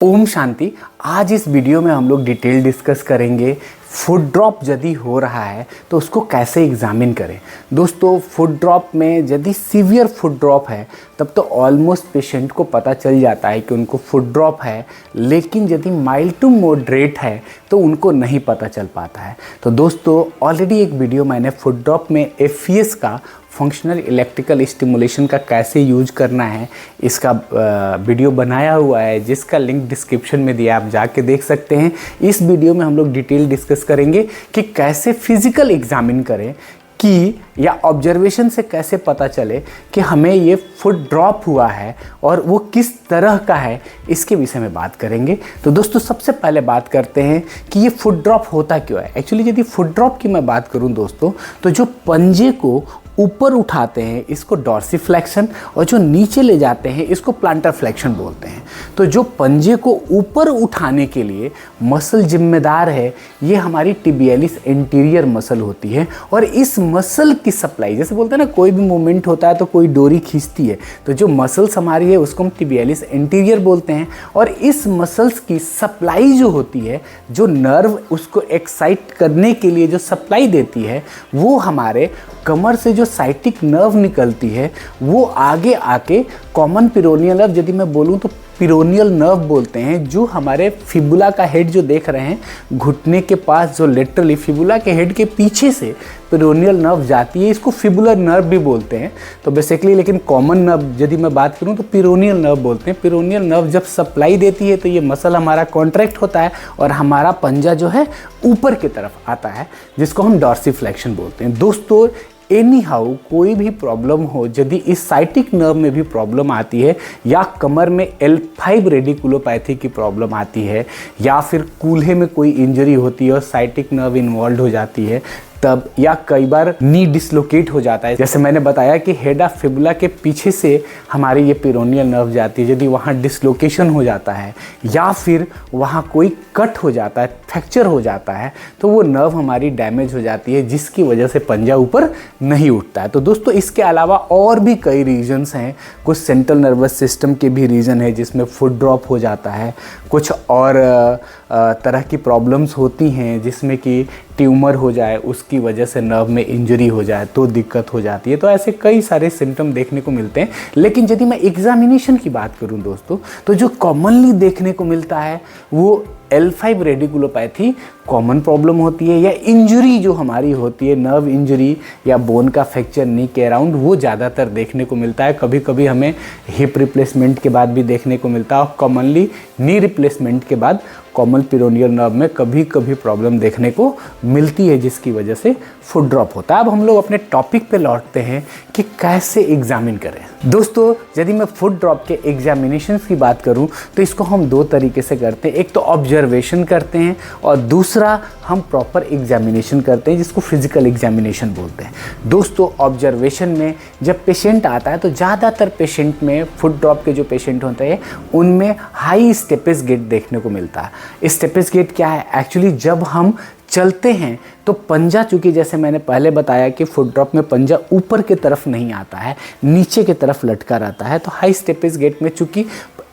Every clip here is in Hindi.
ओम शांति। आज इस वीडियो में हम लोग डिटेल डिस्कस करेंगे फुट ड्रॉप यदि हो रहा है तो उसको कैसे एग्जामिन करें। दोस्तों, फुट ड्रॉप में यदि सीवियर फुट ड्रॉप है तब तो ऑलमोस्ट पेशेंट को पता चल जाता है कि उनको फुट ड्रॉप है, लेकिन यदि माइल्ड टू मॉडरेट है तो उनको नहीं पता चल पाता है। तो दोस्तों, ऑलरेडी एक वीडियो मैंने फुट ड्रॉप में एफईएस का फंक्शनल इलेक्ट्रिकल स्टिमुलेशन का कैसे यूज करना है इसका वीडियो बनाया हुआ है, जिसका लिंक डिस्क्रिप्शन में दिया, आप जाके देख सकते हैं। इस वीडियो में हम लोग डिटेल डिस्कस करेंगे कि कैसे फिजिकल एग्जामिन करें कि या ऑब्जर्वेशन से कैसे पता चले कि हमें ये फुट ड्रॉप हुआ है और वो किस तरह का है, इसके विषय में बात करेंगे। तो दोस्तों, सबसे पहले बात करते हैं कि ये फुट ड्रॉप होता क्यों है। एक्चुअली यदि फुट ड्रॉप की मैं बात करूं दोस्तों, तो जो पंजे को ऊपर उठाते हैं इसको डॉर्सिफ्लेक्शन, और जो नीचे ले जाते हैं इसको प्लांटर फ्लेक्शन बोलते हैं। तो जो पंजे को ऊपर उठाने के लिए मसल जिम्मेदार है, ये हमारी टिबियालिस एंटीरियर मसल होती है। और इस मसल की सप्लाई, जैसे बोलते हैं ना, कोई भी मूवमेंट होता है तो कोई डोरी खींचती है, तो जो मसल्स हमारी है उसको हम टिबियालिस एंटीरियर बोलते हैं। और इस मसल्स की सप्लाई जो होती है, जो नर्व उसको एक्साइट करने के लिए जो सप्लाई देती है, वो हमारे कमर से जो साइटिक नर्व निकलती है वो आगे आके कॉमन पिरोनियल नर्व, यदि मैं बोलूँ तो पिरोनियल नर्व बोलते हैं, जो हमारे फिबुला का हेड जो देख रहे हैं घुटने के पास, जो लेटरली फिबुला के हेड के पीछे से पिरोनियल नर्व जाती है, इसको फिबुलर नर्व भी बोलते हैं। तो बेसिकली, लेकिन कॉमन नर्व यदि मैं बात करूं तो पिरोनियल नर्व बोलते हैं। पिरोनियल नर्व जब सप्लाई देती है तो ये मसल हमारा कॉन्ट्रैक्ट होता है और हमारा पंजा जो है ऊपर की तरफ आता है, जिसको हम डॉर्सिफ्लेक्शन बोलते हैं। दोस्तों, एनी हाउ कोई भी प्रॉब्लम हो, यदि इस साइटिक नर्व में भी प्रॉब्लम आती है, या कमर में L5 रेडिकुलोपैथी की प्रॉब्लम आती है, या फिर कूल्हे में कोई इंजरी होती है और साइटिक नर्व इन्वॉल्व हो जाती है तब, या कई बार नी डिसलोकेट हो जाता है, जैसे मैंने बताया कि हेड ऑफ फिबुला के पीछे से हमारी ये पिरोनियल नर्व जाती है, यदि वहाँ डिसलोकेशन हो जाता है या फिर वहाँ कोई कट हो जाता है, फ्रैक्चर हो जाता है, तो वो नर्व हमारी डैमेज हो जाती है, जिसकी वजह से पंजा ऊपर नहीं उठता है। तो दोस्तों, इसके अलावा और भी कई रीजन्स हैं। कुछ सेंट्रल नर्वस सिस्टम के भी रीज़न है जिसमें फुट ड्रॉप हो जाता है। कुछ और तरह की प्रॉब्लम्स होती हैं जिसमें कि ट्यूमर हो जाए, उसकी वजह से नर्व में इंजरी हो जाए तो दिक्कत हो जाती है। तो ऐसे कई सारे सिम्टम देखने को मिलते हैं। लेकिन यदि मैं एग्जामिनेशन की बात करूं दोस्तों, तो जो कॉमनली देखने को मिलता है वो L5 रेडिकुलोपैथी कॉमन प्रॉब्लम होती है, या इंजरी जो हमारी होती है, नर्व इंजरी या बोन का फ्रैक्चर नी के अराउंड, वो ज़्यादातर देखने को मिलता है। कभी कभी हमें हिप रिप्लेसमेंट के बाद भी देखने को मिलता है, और कॉमनली नी रिप्लेसमेंट के बाद कॉमन पिरोनियल नर्व में कभी कभी प्रॉब्लम देखने को मिलती है, जिसकी वजह से फुट ड्रॉप होता है। अब हम लोग अपने टॉपिक पे लौटते हैं कि कैसे एग्जामिन करें। दोस्तों, यदि मैं फुट ड्रॉप के एग्जामिनेशन की बात करूं तो इसको हम दो तरीके से करते हैं। एक तो ऑब्जर्वेशन करते हैं और दूसरा हम प्रॉपर एग्जामिनेशन करते हैं, जिसको फिजिकल एग्जामिनेशन बोलते हैं। दोस्तों, ऑब्जर्वेशन में जब पेशेंट आता है तो ज़्यादातर पेशेंट में, फुट ड्रॉप के जो पेशेंट होते हैं उनमें हाई स्टेपिस गेट देखने को मिलता है। स्टेपिस गेट क्या है? एक्चुअली जब हम चलते हैं तो पंजा, चूँकि जैसे मैंने पहले बताया कि फुट ड्रॉप में पंजा ऊपर की तरफ नहीं आता है, नीचे की तरफ लटका रहता है, तो हाई स्टेपिस गेट में चूँकि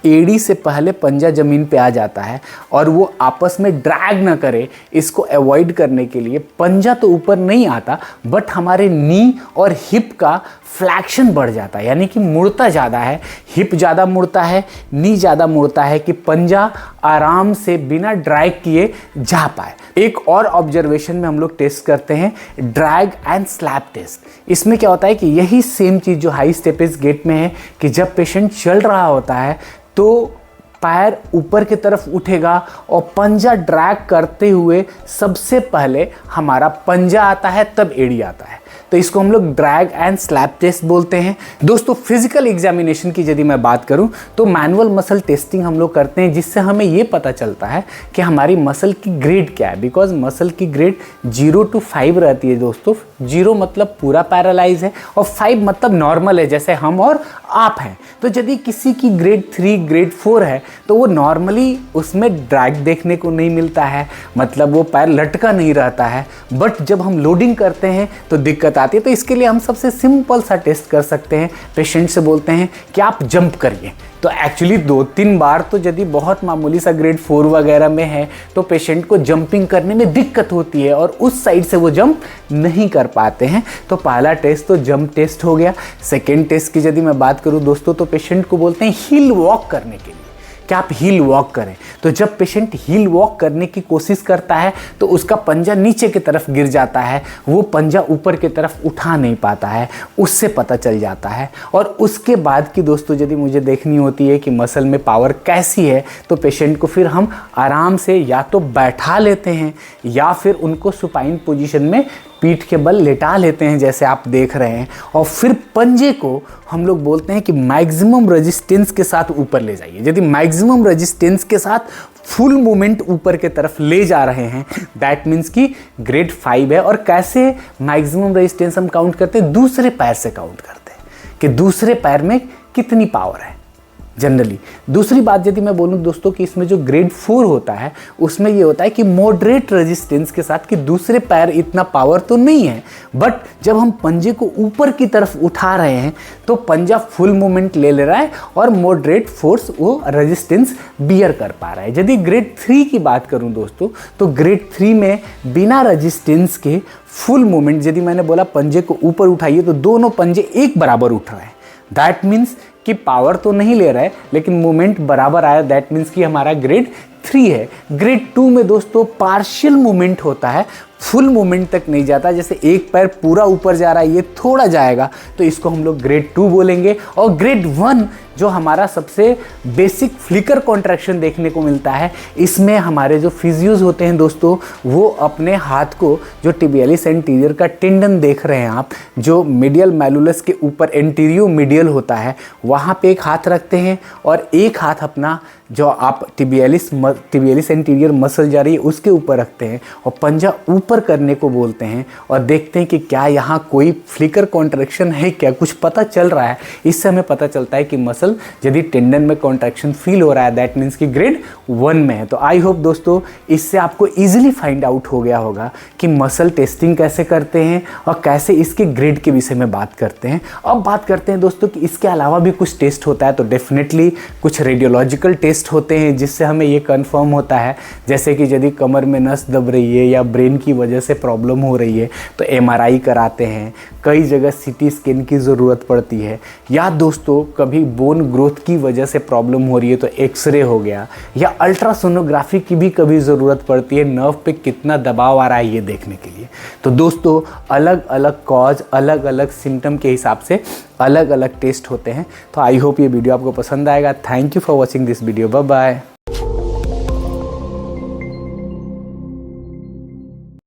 एड़ी से पहले पंजा ज़मीन पे आ जाता है और वो आपस में ड्रैग ना करे, इसको अवॉइड करने के लिए पंजा तो ऊपर नहीं आता, बट हमारे नी और हिप का फ्लैक्शन बढ़ जाता है, यानी कि मुड़ता ज़्यादा है, हिप ज़्यादा मुड़ता है, नी ज़्यादा मुड़ता है, कि पंजा आराम से बिना ड्रैग किए जा पाए। एक और ऑब्जर्वेशन में हम लोग टेस्ट करते हैं, ड्रैग एंड स्लैप टेस्ट। इसमें क्या होता है कि यही सेम चीज़ जो हाई स्टेपिस गेट में है, कि जब पेशेंट चल रहा होता है तो पैर ऊपर की तरफ उठेगा और पंजा ड्रैग करते हुए सबसे पहले हमारा पंजा आता है, तब एड़ी आता है। तो इसको हम लोग ड्रैग एंड स्लैप टेस्ट बोलते हैं। दोस्तों, फिजिकल एग्जामिनेशन की यदि मैं बात करूं तो मैनुअल मसल टेस्टिंग हम लोग करते हैं, जिससे हमें ये पता चलता है कि हमारी मसल की ग्रेड क्या है। बिकॉज मसल की ग्रेड 0 to 5 रहती है दोस्तों। 0 मतलब पूरा पैरालाइज है और 5 मतलब नॉर्मल है, जैसे हम और आप हैं। तो यदि किसी की ग्रेड 3, ग्रेड 4 है तो वो नॉर्मली उसमें ड्रैग देखने को नहीं मिलता है, मतलब वो पैर लटका नहीं रहता है। बट जब हम लोडिंग करते हैं तो दिक्कत आती है। तो इसके लिए हम सबसे सिंपल सा टेस्ट कर सकते हैं। पेशेंट से बोलते हैं कि आप जंप करिए, तो एक्चुअली 2-3 बार तो यदि बहुत मामूली सा ग्रेड 4 वगैरह में है तो पेशेंट को जंपिंग करने में दिक्कत होती है और उस साइड से वो जंप नहीं कर पाते हैं। तो पहला टेस्ट तो जंप टेस्ट हो गया। सेकेंड टेस्ट की यदि मैं बात करूँ दोस्तों, तो पेशेंट को बोलते हैं हील वॉक करने के लिए कि आप हील वॉक करें। तो जब पेशेंट हील वॉक करने की कोशिश करता है तो उसका पंजा नीचे की तरफ गिर जाता है, वो पंजा ऊपर की तरफ उठा नहीं पाता है, उससे पता चल जाता है। और उसके बाद की दोस्तों यदि मुझे देखनी होती है कि मसल में पावर कैसी है, तो पेशेंट को फिर हम आराम से या तो बैठा लेते हैं या फिर उनको सुपाइन पोजीशन में पीठ के बल लेटा लेते हैं जैसे आप देख रहे हैं, और फिर पंजे को हम लोग बोलते हैं कि मैक्सिमम रेजिस्टेंस के साथ ऊपर ले जाइए। यदि मैक्सिमम रेजिस्टेंस के साथ फुल मूवमेंट ऊपर के तरफ ले जा रहे हैं, दैट मीन्स कि ग्रेड 5 है। और कैसे मैक्सिमम रेजिस्टेंस हम काउंट करते हैं? दूसरे पैर से काउंट करते हैं कि दूसरे पैर में कितनी पावर है जनरली। दूसरी बात यदि मैं बोलूं दोस्तों कि इसमें जो ग्रेड 4 होता है उसमें ये होता है कि मॉडरेट रेजिस्टेंस के साथ, कि दूसरे पैर इतना पावर तो नहीं है, बट जब हम पंजे को ऊपर की तरफ उठा रहे हैं तो पंजा फुल मूवमेंट ले ले रहा है और मॉडरेट फोर्स वो रेजिस्टेंस बियर कर पा रहा है। यदि ग्रेड 3 की बात करूं दोस्तों, तो ग्रेड 3 में बिना रेजिस्टेंस के फुल मूवमेंट, यदि मैंने बोला पंजे को ऊपर उठाइए तो दोनों पंजे एक बराबर उठ रहे हैं, दैट मीन्स कि पावर तो नहीं ले रहा है लेकिन मूवमेंट बराबर आया, दैट मीन्स कि हमारा ग्रेड 3 है। ग्रेड 2 में दोस्तों पार्शियल मूवमेंट होता है, फुल मूवमेंट तक नहीं जाता। जैसे एक पैर पूरा ऊपर जा रहा है, ये थोड़ा जाएगा, तो इसको हम लोग ग्रेड 2 बोलेंगे। और ग्रेड 1 जो हमारा सबसे बेसिक फ्लिकर कॉन्ट्रैक्शन देखने को मिलता है, इसमें हमारे जो फिजियोज होते हैं दोस्तों, वो अपने हाथ को, जो टिबियालिस एंटीरियर का टेंडन देख रहे हैं आप, जो मीडियल मैलुलस के ऊपर एंटीरियो मीडियल होता है, वहाँ पे एक हाथ रखते हैं और एक हाथ अपना जो आप टिबियालिस एंटीरियर मसल जा रही है उसके ऊपर रखते हैं और पंजा ऊपर करने को बोलते हैं और देखते हैं कि क्या यहाँ कोई फ्लिकर कॉन्ट्रैक्शन है, क्या कुछ पता चल रहा है। इससे हमें पता चलता है कि मसल यदि टेंडन में कॉन्ट्रैक्शन फील हो रहा है, दैट मीन्स कि ग्रेड 1 में है। तो आई होप दोस्तों इससे आपको ईजिली फाइंड आउट हो गया होगा कि मसल टेस्टिंग कैसे करते हैं और कैसे इसके ग्रेड के विषय में बात करते हैं। अब बात करते हैं दोस्तों कि इसके अलावा भी कुछ टेस्ट होता है। तो डेफिनेटली कुछ रेडियोलॉजिकल टेस्ट होते हैं जिससे हमें ये कंफर्म होता है, जैसे कि यदि कमर में नस दब रही है या ब्रेन की वजह से प्रॉब्लम हो रही है तो MRI कराते हैं, कई जगह CT स्कैन की ज़रूरत पड़ती है, या दोस्तों कभी बोन ग्रोथ की वजह से प्रॉब्लम हो रही है तो एक्सरे हो गया, या अल्ट्रासोनोग्राफी की भी कभी ज़रूरत पड़ती है नर्व पे कितना दबाव आ रहा है ये देखने के लिए। तो दोस्तों अलग अलग कॉज, अलग अलग सिम्टम के हिसाब से अलग अलग टेस्ट होते हैं। तो आई होप ये वीडियो आपको पसंद आएगा। Thank you for watching this video. Bye bye.